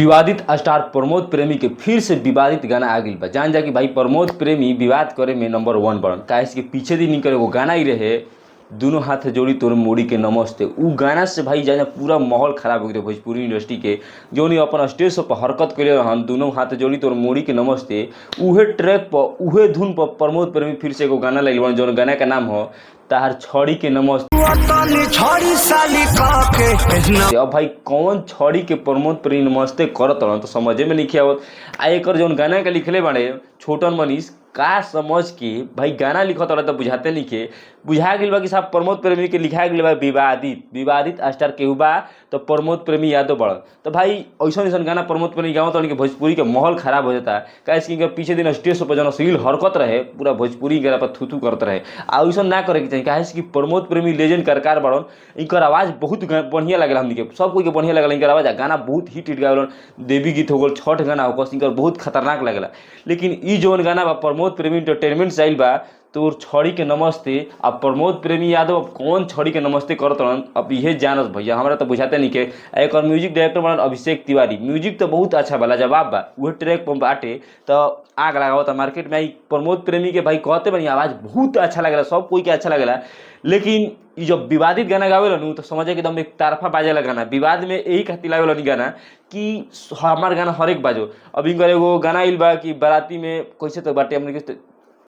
विवादित स्टार प्रमोद प्रेमी के फिर से विवादित गाना आ गई बा। जान जा कि भाई प्रमोद प्रेमी विवाद करे में नंबर 1 बड़न। काहे के पीछे दिन निकले वो गाना ही रहे, दोनों हाथ जोड़ी तोर मोड़ी के नमस्ते। उ गाना से भाई जाना पूरा माहौल खराब हो गए भोजपुरी इंडस्ट्री के। जो नहीं अपन स्टेज पर हरकत करे रहन, दोनों हाथ जोड़ी तोर मोड़ी के नमस्ते, उहे ट्रैक पर उहे धुन पर प्रमोद प्रेमी फिर से एगो गाना लाइल बन, जो गाना का नाम हो तार छड़ी के नमस्ते। अब भाई कौन छड़ी के प्रमोद प्रेमी नमस्ते करत रहन तो समझे में नहीं आवत। आ एकर जौन गाना के लिखले बाड़े छोटन मनीष का समझ के भाई गाना लिखत रहा तो बुझाते नहीं के, बुझा गई बा कि साहब प्रमोद प्रेमी के लिखा गया बा विवादित स्टार केहू बा तो प्रमोद प्रेमी यादव बड़। तो भाई ऐसा ऐसा गाना प्रमोद प्रेमी गाँव तो भोजपुरी के माहौल खराब हो जाता है। कैसे पीछे दिन स्टेज पर जन अश्लील हरकत रहे, पूरा भोजपुरी गाना पर थू करते रहे। आ ऐसा ना करे के चाहिए। काहे कि प्रमोद प्रेमी लेजेंड कलाकार बड़न, इनकर आवाज़ बहुत बढ़िया लगला, हमने सब कोई के बढ़िया लगल। इनकर आवाज़ गाना बहुत हिट गावलन, देवी गीत हो गल, छठ गाना हो गल, इनकर बहुत खतरनाक लगला। लेकिन ई जौन गाना बा प्रमोद प्रेमी एंटरटेनमेंट स्टाइल बा तो छड़ी के नमस्ते। अब प्रमोद प्रेमी यादव अब कौन छड़ी के नमस्ते करत रहन अब इहे जानस भैया, हमरा तो बुझाते नहीं के। एक और म्यूजिक डायरेक्टर बनल अभिषेक तिवारी, म्यूजिक तो बहुत अच्छा बा, जवाब बा, वह ट्रैक पर बाटे तो आग लगाओ था मार्केट में। आई प्रमोद प्रेमी के भाई कहते बनी आवाज़ बहुत अच्छा लगेला, सब कोई के अच्छा लगेला। लेकिन ये जब विवादित गाना गावेला नु तो समझे कि एकदम एक तरफा बाजेला गाना, विवाद में यही खातिर लागेला नी गाना कि हमार गाना हर एक बाजो। अब इनकर एगो गाना आइल बा कि बाराती में कैसे तो बाटे हमने